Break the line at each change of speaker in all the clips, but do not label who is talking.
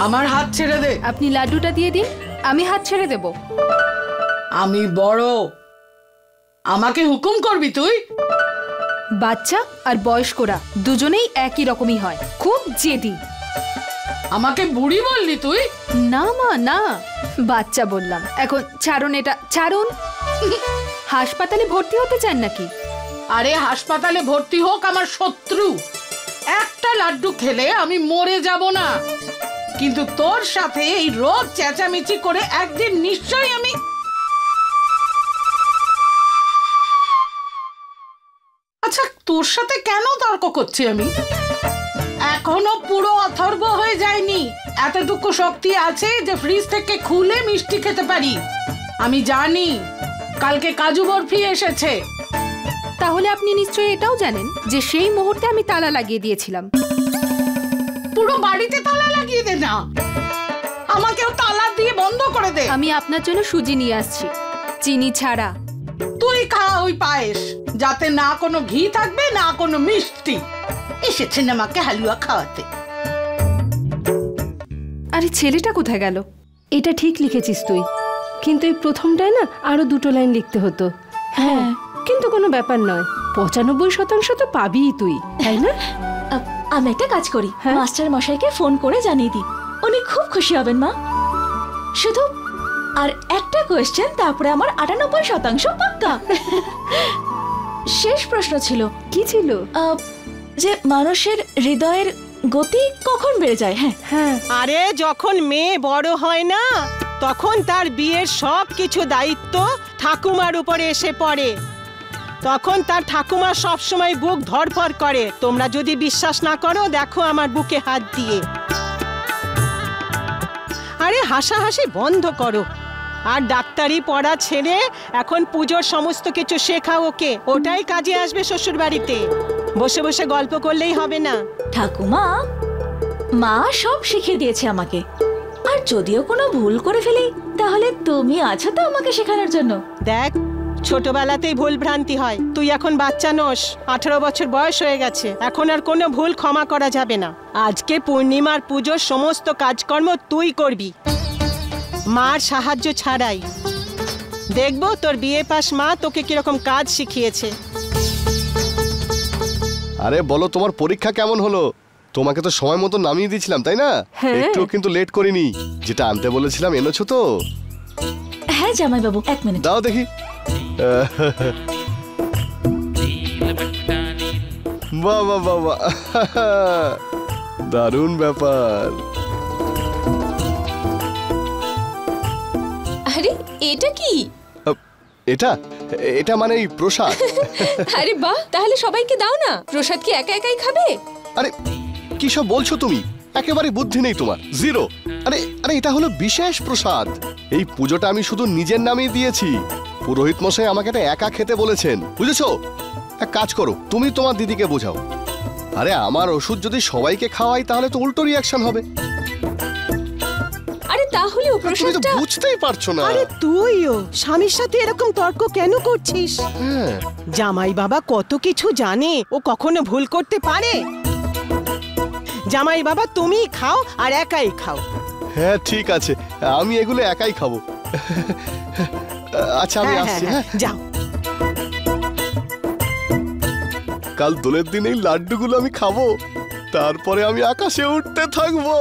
আমার হাত ছেড়ে দে।
আপনি লাড্ডুটা দিয়ে দিন, আমি হাত ছেড়ে দেব।
আমি বড়, আমাকে হুকুম করবি তুই?
বাচ্চা আর বয়স্করা দুজনেই একই রকমই হয়, খুব জেদি।
আমাকে বুড়ি বললি তুই?
না মা না, বাচ্চা বললাম। এখন ছাড়ুন এটা, ছাড়ুন। হাসপাতালে ভর্তি হতে চান নাকি?
আরে হাসপাতালে ভর্তি হোক আমার শত্রু, একটা লাড্ডু খেলে আমি মরে যাব না, কিন্তু তোর সাথে এই রোজ চেঁচামেচি করে একদিন নিশ্চয়ই আমি। আচ্ছা তোর সাথে কেন তর্ক করছি আমি? এখনো পুরো অথর্ব হয়ে যায়নি, এতটুকু শক্তি আছে যে ফ্রিজ থেকে খুলে মিষ্টি খেতে পারি। আমি জানি কালকে কাজু বরফি এসেছে।
তাহলে আপনি নিশ্চয়ই এটাও জানেন যে সেই মুহূর্তে আমি তালা লাগিয়ে দিয়েছিলাম।
পুরো বাড়িতে তালা লাগিয়ে দে না, আমাকেও তালা দিয়ে বন্ধ করে দে।
আমি আপনার জন্য সুজি নিয়ে আসছি, চিনি ছাড়া।
তুই খা ওই পায়েস, যাতে না কোনো ঘি থাকবে না কোনো মিষ্টি। এসেছেন আমাকে হালুয়া খাওয়াতে।
আরে ছেলেটা কোথায় গেল?
এটা ঠিক লিখেছিস তুই, কিন্তু এই প্রথমটায় না আরো 2টো লাইন লিখতে হতো। হ্যাঁ, কিন্তু কোনো ব্যাপার নয়, 95% তো পাবিই তুই, তাই না?
আমি একটা কাজ করি, মাস্টার মশাইকে ফোন করে জানিয়ে দিই, উনি খুব খুশি হবেন মা। শুধু আর একটা কোয়েশ্চেন, তারপরে আমার 98% পাক্কা। শেষ প্রশ্ন ছিল।
কি ছিল?
যে মানুষের হৃদয়ের গতি কখন বেড়ে যায়? হ্যাঁ
হ্যাঁ,
আরে যখন মেয়ে বড় হয় না, তখন তার বিয়ের সব কিছু দায়িত্ব ঠাকুমার উপরে এসে পড়ে। তখন তার ঠাকুমা সব সময় বুক ধড়ফড় করে। তোমরা যদি বিশ্বাস না করো, দেখো আমার বুকে হাত দিয়ে। আরে হাসাহাসি বন্ধ করো, আর ডাক্তারি পড়া ছেড়ে এখন পুজোর সমস্ত কিছু শেখাও ওকে, ওটাই কাজে আসবে শ্বশুর বাড়িতে। বসে বসে গল্প করলেই হবে না।
ঠাকুমা, মা সব শিখিয়ে দিয়েছে আমাকে, আর যদিও কোনো ভুল করে ফেলি তাহলে তুমি আছো তো আমাকে শেখানোর জন্য।
দেখ, ছোটবেলাতেই ভুল ভ্রান্তি হয়। তুই এখন বাচ্চা নোস, 18 বছর বয়স হয়ে গেছে, এখন আর কোনো ভুল ক্ষমা করা যাবে না। আজকে পূর্ণিমার পুজোর সমস্ত কাজকর্ম তুই করবি, মার সাহায্য ছাড়াই। দেখবো তোর বিয়ে পাশ মা তোকে কিরকম কাজ শিখিয়েছে।
আরে বলো, তোমার পরীক্ষা কেমন হলো? তোমাকে তো সময় মতো নামিয়ে দিয়েছিলাম, তাই না? একটু কিন্তু লেট করিনি। যেটা আনতে বলেছিলাম এনেছো তো?
হ্যাঁ জামাইবাবু, 1 মিনিট
দাও দেখি। বাহ বাহ বাহ বাহ, দারুণ ব্যাপার।
আরে এটা কি?
এটা এটা মানে এই প্রসাদ।
আরে বাহ, তাহলে সবাইকে দাও না। প্রসাদ কি একা একাই খাবে?
আরে কি সব বলছো তুমি? একেবারে বুদ্ধি নেই তোমার, জিরো। আরে আরে এটা হলো বিশেষ প্রসাদ। এই পুজোটা আমি শুধু নিজের নামেই দিয়েছি। পুরোহিত মশাই আমাকে এটা একা খেতে বলেছেন, বুঝেছো? এক কাজ করো, তুমি তোমার দিদিকে বোঝাও। আরে আমার ওষুধ যদি সবাইকে খাওয়াই তাহলে তো উল্টো রিয়াকশন হবে।
আরে তাহলে ও
তুমি তো
প্রসাদটা
বুঝতেই পারছো না।
আরে তুইও স্বামীর সাথে এরকম তর্ক কেন করছিস? জামাই বাবা কত কিছু জানে, ও কখনো ভুল করতে পারে? জামাই বাবা তুমি খাও আর একাই খাও।
হ্যাঁ ঠিক আছে, আমি এগুলো একাই খাবো। আচ্ছা আমি আসছি। হ্যাঁ
যাও।
কাল দোলের দিন এই লাড্ডুগুলো আমি খাবো, তারপরে আমি আকাশে উঠতে থাকবো।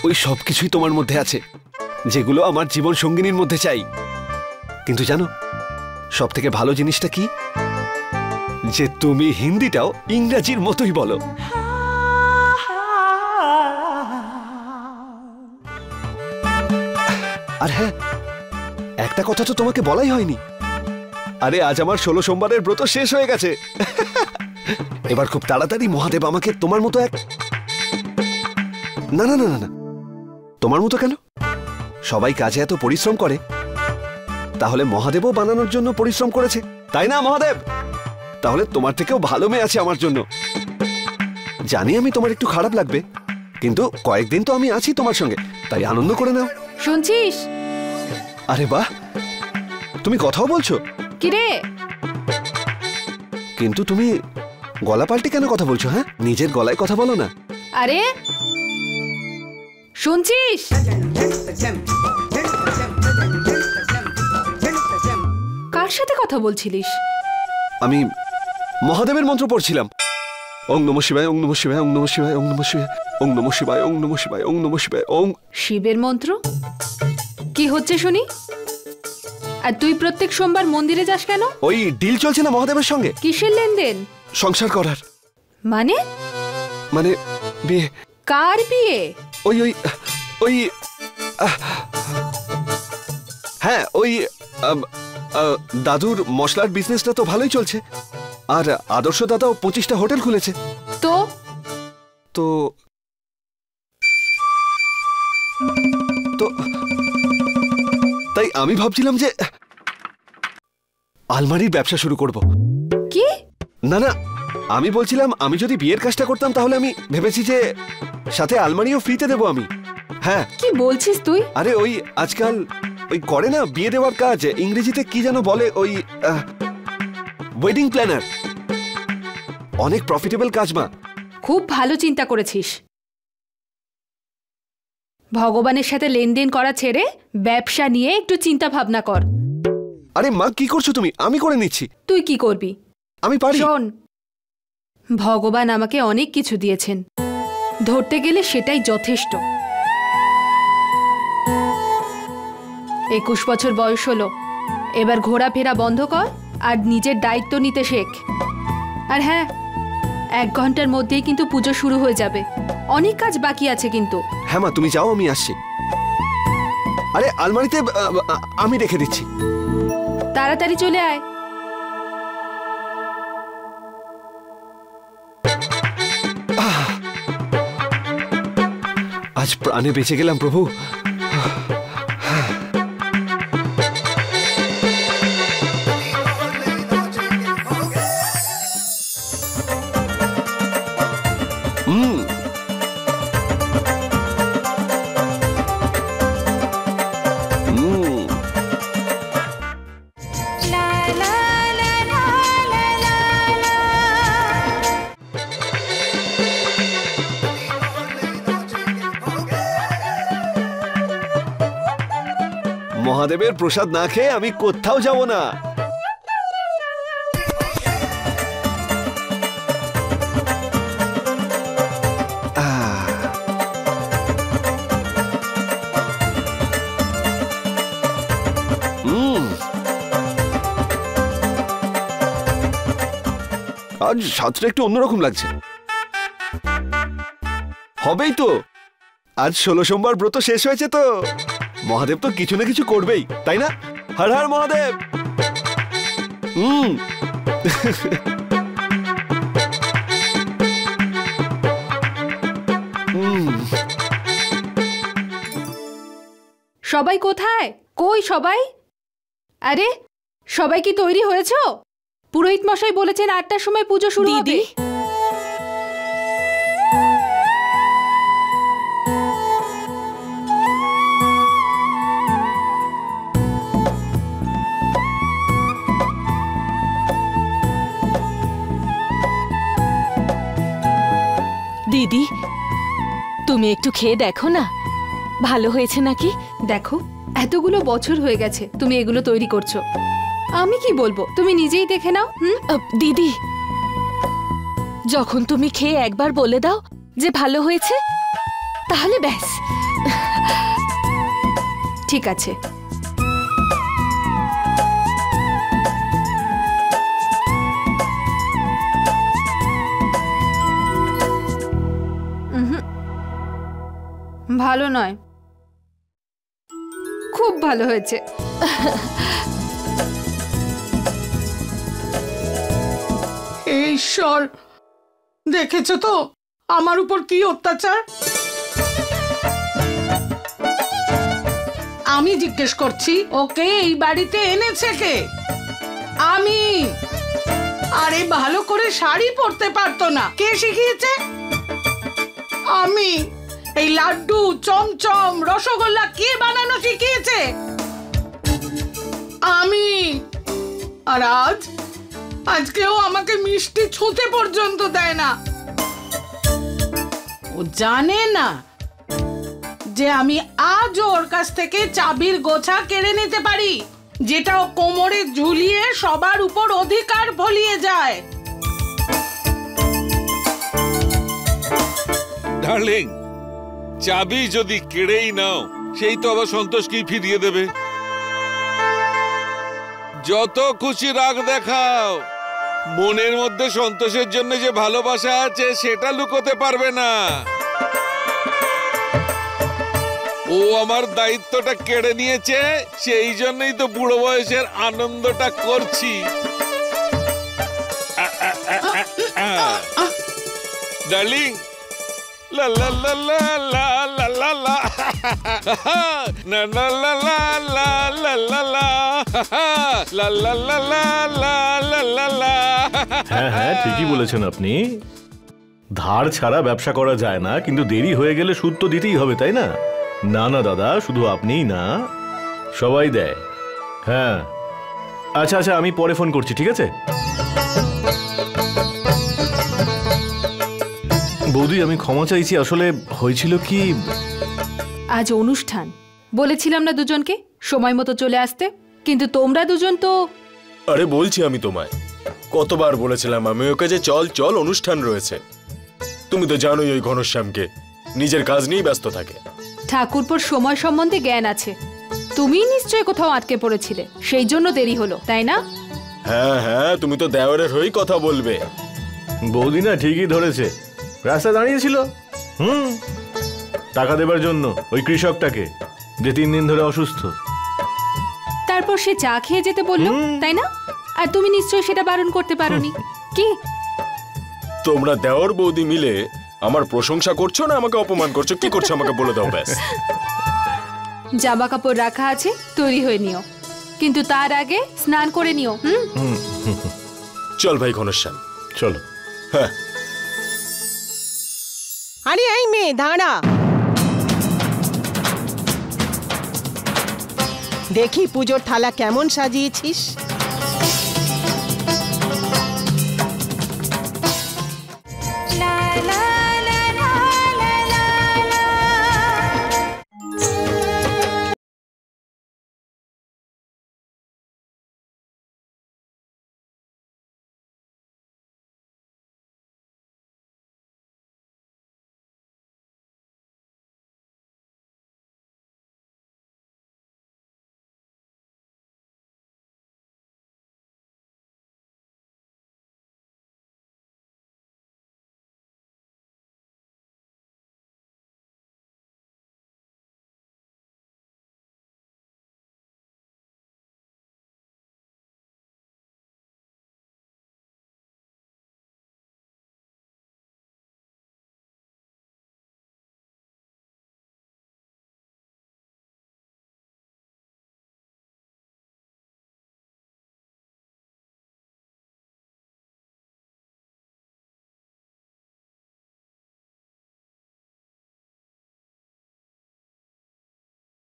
ওই সবকিছুই তোমার মধ্যে আছে, যেগুলো আমার জীবন সঙ্গিনীর মধ্যে চাই। কিন্তু জানো সব থেকে ভালো জিনিসটা কি? যে তুমি হিন্দিটাও ইংরেজির মতোই বলো। আর হ্যাঁ, একটা কথা তো তোমাকে বলাই হয়নি। আরে আজ আমার 16 সোমবারের ব্রত শেষ হয়ে গেছে। এবার খুব তাড়াতাড়ি মহাদেব আমাকে তোমার মতো এক না না না না না তোমার মতো কেন? সবাই কাজে এত পরিশ্রম করে, তাহলে মহাদেবও বানানোর জন্য পরিশ্রম করেছে, তাই না মহাদেব? তাহলে তোমার থেকেও ভালো মেয়ে আছে আমার জন্য। জানি আমি তোমার একটু খারাপ লাগবে, কিন্তু কয়েকদিন তো আমি আছি তোমার সঙ্গে, তাই আনন্দ করে নাও।
শুনছিস?
আরে বাহ, তুমি কথাও বলছো?
কিরে,
কিন্তু তুমি গলা পাল্টে কেন কথা বলছো? হ্যাঁ, নিজের গলায় কথা বলো না।
আরে শুনছিস? কার সাথে কথা বলছিলিস?
আমি মহাদেবের মন্ত্র পড়ছিলাম। ওং নমঃ শিবায়, ওং নমঃ শিবায়, ওং নমঃ শিবায়, ওং নমঃ শিবায়, ওং নমঃ শিবায়, ওং নমঃ শিবায়, ওং নমঃ শিবায়, ওং।
শিবের মন্ত্র? কি হচ্ছে শুনি? আর তুই প্রত্যেক সোমবার মন্দিরে যাস কেন?
ওই ডিল চলছে না মহাদেবের সঙ্গে।
কিসের লেনদেন?
সংসার করার।
মানে?
মানে বিয়ে।
কার বিয়ে?
ওই ওই ওই হ্যাঁ, ওই দাদুর মশলার বিজনেসটা তো ভালোই চলছে, আর আদর্শ দাদাও 25টা হোটেল খুলেছে।
তো
তো তো তাই আমি ভাবছিলাম যে আলমারির ব্যবসা শুরু করব।
কি?
না না, আমি বলছিলাম আমি যদি বিয়ের কাজটা করতাম তাহলে আমি ভেবেছি যে সাথে আলমারিও ফ্রিতে দেবো আমি। হ্যাঁ।
কি বলছিস তুই?
আরে ওই আজকাল ওই করে না বিয়ে দেওয়ার কাজ, ইংরেজিতে কি যেন বলে, ওই ওয়েডিং প্ল্যানার। অনেক প্রফিটেবল কাজ মা।
খুব ভালো চিন্তা করেছিস। ভগবানের সাথে লেনদেন করা ছেড়ে ব্যবসা নিয়ে একটু চিন্তা ভাবনা কর।
আরে মা, কি করছো তুমি? আমি করে নিচ্ছি।
তুই কি করবি?
আমি পারি।
শোন, ভগবান আমাকে অনেক কিছু দিয়েছেন, ধরতে গেলে সেটাই যথেষ্ট। 21 বছর বয়স হলো, এবার ঘোরাফেরা বন্ধ কর আর নিজের দায়িত্ব নিতে শেখ। আর হ্যাঁ, 1 ঘন্টার মধ্যেই কিন্তু পুজো শুরু হয়ে যাবে, অনেক কাজ বাকি আছে কিন্তু।
হ্যাঁ মা, তুমি যাও, আমি আসছি। আরে আলমারিতে আমি রেখে দিচ্ছি।
তাড়াতাড়ি চলে আয়।
আজ প্রাণে বেঁচে গেলাম প্রভু। মহাদেবের প্রসাদ না খেয়ে আমি কোথাও যাব না। আজ স্বাদটা একটু অন্যরকম লাগছে। হবেই তো, আজ 16 সোমবার ব্রত শেষ হয়েছে তো মহাদেব তো কিছু না কিছু করবেই, তাই না? হর হর মহাদেব।
সবাই কোথায়? কই সবাই? আরে সবাই কি তৈরি হয়েছো? পুরোহিত মশাই বলেছেন 8টার সময় পুজো শুরু হবে।
দিদি, তুমি একটু খেয়ে দেখো না, ভালো হয়েছে নাকি।
দেখো, এতগুলো বছর হয়ে গেছে তুমি এগুলো তৈরি করছো, আমি কি বলবো, তুমি নিজেই দেখে নাও।
দিদি, যখন তুমি খেয়ে একবার বলে দাও যে ভালো হয়েছে, তাহলে ব্যাস।
ঠিক আছে। ভালো নয়, খুব ভালো হয়েছে।
ঈশ্বর, দেখেছো তো আমার উপর কি অত্যাচার। আমি জিজ্ঞেস করছি, ওকে এই বাড়িতে এনেছে কে? আমি। আরে ভালো করে শাড়ি পরতে পারতো না, কে শিখিয়েছে? আমি। এই লাড্ডু, চমচম, রসগোল্লা কে বানানো শিখিয়েছে? আমি। আর আজকেও আমাকে মিষ্টি ছুঁতে পর্যন্ত দেয় না। ও জানে না যে আমি আজ ওর কাছ থেকে চাবির গোছা কেড়ে নিতে পারি, যেটা ও কোমরে ঝুলিয়ে সবার উপর অধিকার ফলিয়ে যায়।
ডার্লিং, চাবি যদি কেড়েই নাও, সেই তো আবার সন্তোষকেই ফিরিয়ে দেবে। যত খুশি রাগ দেখাও, মনের মধ্যে সন্তোষের জন্য যে ভালোবাসা আছে সেটা লুকোতে পারবে না। ও আমার দায়িত্বটা কেড়ে নিয়েছে, সেই জন্যই তো বুড়ো বয়সের আনন্দটা করছি। ডার্লিং, লা লা লা লা লা লা লা লা না লা লা লা লা লা লা লা লা লা লা লা লা লা লা।
হ্যাঁ হ্যাঁ, ঠিকই বলেছেন আপনি। ধার ছাড়া ব্যবসা করা যায় না, কিন্তু দেরি হয়ে গেলে সুদ তো দিতেই হবে, তাই না? না না দাদা, শুধু আপনিই না, সবাই দেয়। হ্যাঁ, আচ্ছা আচ্ছা, আমি পরে ফোন করছি, ঠিক আছে? বৌদি, আমি ক্ষমা চাইছি। আসলে হয়েছিল কি,
আজ অনুষ্ঠান, বলেছিলাম না দুজনকে সময় মতো চলে আসতে, কিন্তু তোমরা দুজন তো।
আরে বলছি আমি তোমায়, কতবার বলেছিলাম আমি ওকে যে চল চল, অনুষ্ঠান রয়েছে। তুমি তো জানোই ওই ঘনশ্যামকে, নিজের কাজ নিয়েই ব্যস্ত থাকে।
ঠাকুরপোর সময় সম্বন্ধে জ্ঞান আছে, তুমি নিশ্চয়ই কোথাও আটকে পড়েছিলে, সেই জন্য দেরি হলো, তাই না?
হ্যাঁ হ্যাঁ, তুমি তো দেওয়ারের হয়েই কথা বলবে।
বৌদি না ঠিকই ধরেছে, রাস্তায় দাঁড়িয়েছিল টাকা দেবার জন্য ওই কৃষকটাকে, যে 3 দিন ধরে অসুস্থ।
তারপর সে চা খেয়ে যেতে বললো, তাই না? আর তুমি নিশ্চয়ই সেটা বারণ করতে পারোনি। কি
তোমরা দেওর বৌদি মিলে আমার প্রশংসা করছো না আমাকে অপমান করছো? কি করছো আমাকে বলে দাও ব্যাস।
জামা কাপড় রাখা আছে, তৈরি হয়ে নিও, কিন্তু তার আগে স্নান করে নিও।
চল ভাই ঘনশ্যাম,
চলো।
হ্যাঁ।
আরে এই মেয়ে দাঁড়া, দেখি পুজোর থালা কেমন সাজিয়েছিস।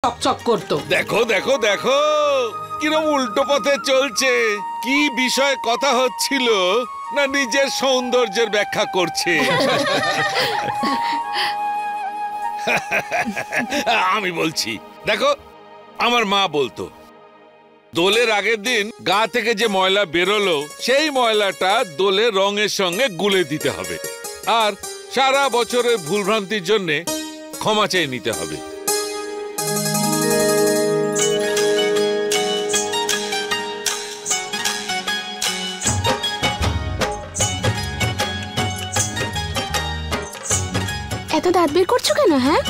চকচক করতো।
দেখো দেখো দেখো, কিরম উল্টো পথে চলছে। কি বিষয়ে কথা হচ্ছিল না নিজের সৌন্দর্যের ব্যাখ্যা করছে। আমি বলছি, দেখো আমার মা বলতো, দোলের আগের দিন গা থেকে যে ময়লা বেরোলো, সেই ময়লাটা দোলের রঙের সঙ্গে গুলে দিতে হবে, আর সারা বছরের ভুলভ্রান্তির জন্য ক্ষমা চেয়ে নিতে হবে।
এত দাঁত বের করছো কেন? হ্যাঁ,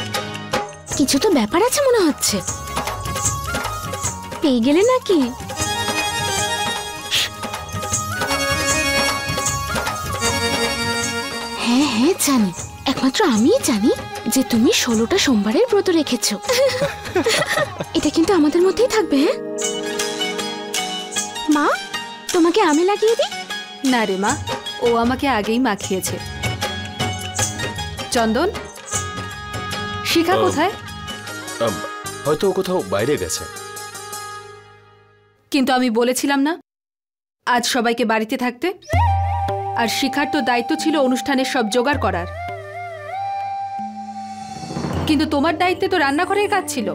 কিছু তো ব্যাপার আছে মনে হচ্ছে। পেয়ে গেলে নাকি? হ্যাঁ হ্যাঁ জানি, একমাত্র আমিই জানি যে তুমি 16টা সোমবারের ব্রত রেখেছো। এটা কিন্তু আমাদের মধ্যেই থাকবে। হ্যাঁ মা, তোমাকে আমি লাগিয়ে দিই?
না রে মা, ও আমাকে আগেই মাখিয়েছে। চন্দন, শিখা কোথায়?
হয়তো কোথাও বাইরে গেছে।
কিন্তু আমি বলেছিলাম না আজ সবাইকে বাড়িতে থাকতে? আর শিখার তো দায়িত্ব ছিল অনুষ্ঠানের সব জোগাড় করার, কিন্তু তোমার দায়িত্বে তো রান্নাঘরের কাজ ছিল।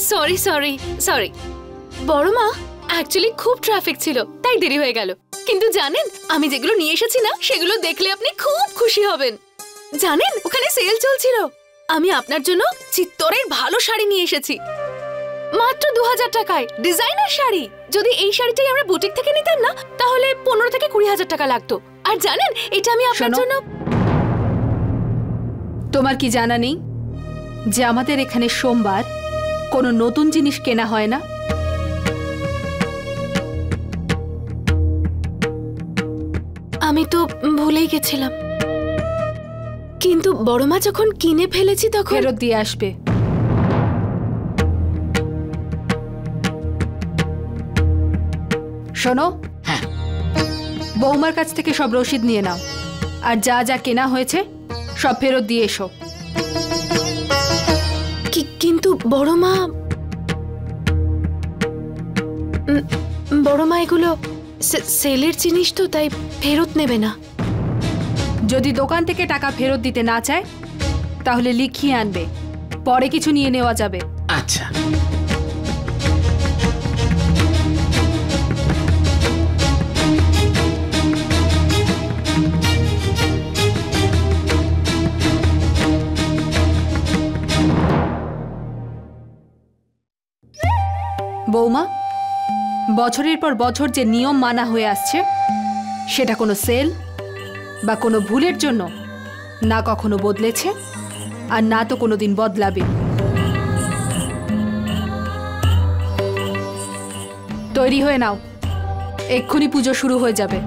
সরি সরি সরি বড় মা, অ্যাকচুয়ালি খুব ট্রাফিক ছিল তাই দেরি হয়ে গেল। কিন্তু জানেন আমি যেগুলো নিয়ে এসেছি না, সেগুলো দেখলে আপনি খুব খুশি হবেন। জানেন ওখানে সেল চলছিল। আমি আপনার জন্য চিত্তরের ভালো শাড়ি নিয়ে এসেছি, মাত্র 2000 টাকায়। ডিজাইনার শাড়ি। যদি এই শাড়িটাই আমরা বুটিক থেকে নিতাম না, তাহলে 15 থেকে 20,000 টাকা লাগতো। আর জানেন এটা আমি আপনার জন্য।
তোমার কি জানা নেই যে আমাদের এখানে সোমবার কোনো নতুন জিনিস কেনা হয় না?
আমি তো ভুলেই গেছিলাম, কিন্তু বড় মা যখন কিনে ফেলেছি তখন
ফেরত দিয়ে আসবে। শোনো, হ্যাঁ, বৌমার কাছ থেকে সব রসিদ নিয়ে নাও, আর যা যা কেনা হয়েছে সব ফেরত দিয়ে এসো।
কিন্তু বড় মা এগুলো সেলের জিনিস তো, তাই ফেরত নেবে না।
যদি দোকান থেকে টাকা ফেরত দিতে না চায় তাহলে লিখিয়ে আনবে, পরে কিছু নিয়ে নেওয়া যাবে।
আচ্ছা।
বৌমা, বছরের পর বছর যে নিয়ম মানা হয়ে আসছে, সেটা কোনো সেল বা কোনো ভুলের জন্য না কখনো বদলেছে, আর না তো কোনোদিন বদলাবে। তৈরি হয়ে নাও, এক্ষুনি পুজো শুরু হয়ে যাবে।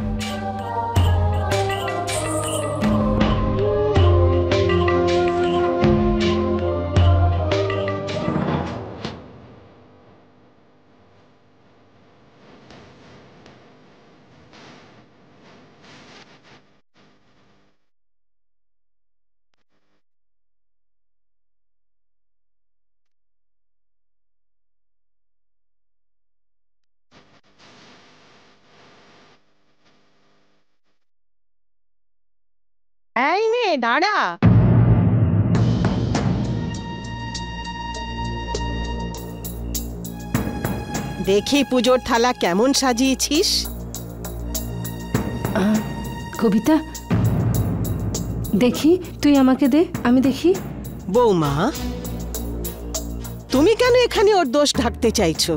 এই নে দাঁড়া। দেখি পুজোর থালা কেমন সাজিয়েছিস।
কবিতা, দেখি, তুই আমাকে দে, আমি দেখি।
বৌমা, তুমি কেন এখানে ওর দোষ ঢাকতে চাইছো?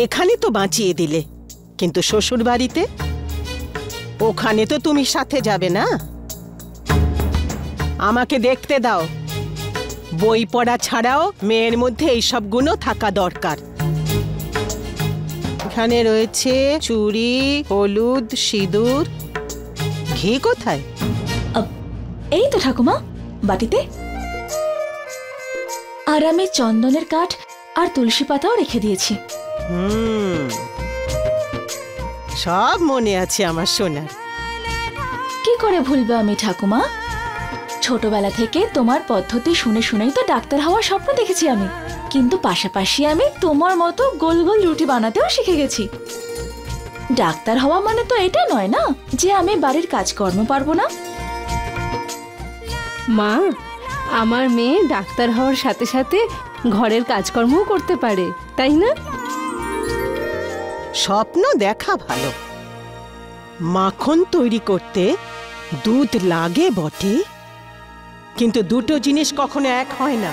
এখানে তো বাঁচিয়ে দিলে, কিন্তু শ্বশুর বাড়িতে? ওখানে তো তুমি সাথে যাবে না। আমাকে দেখতে দাও। বই পড়া ছাড়াও মেয়ের মধ্যে এইসব গুণও থাকা দরকার। এখানে রয়েছে চুড়ি, হলুদ, সিঁদুর। ঘি কোথায়?
এই তো ঠাকুমা, বাটিতে। আর আমি চন্দনের কাঠ আর তুলসী পাতাও রেখে দিয়েছি।
সব মনে আছে আমার সোনার।
কি করে ভুলবো আমি ঠাকুমা? ছোটবেলা থেকে তোমার পদ্ধতি শুনে শুনেই তো ডাক্তার হওয়ার স্বপ্ন দেখেছি আমি। কিন্তু পাশাপাশি আমি তোমার মতো গোল গোল রুটি বানাতেও শিখে গেছি। ডাক্তার হওয়া মানে তো এটা নয় না যে আমি বাড়ির কাজকর্ম পারবো না।
মা, আমার মেয়ে ডাক্তার হওয়ার সাথে সাথে ঘরের কাজকর্মও করতে পারে, তাই না?
স্বপ্ন দেখা ভালো। মাখন তৈরি করতে দুধ লাগে বটে, কিন্তু দুটো জিনিস কখনো এক হয় না।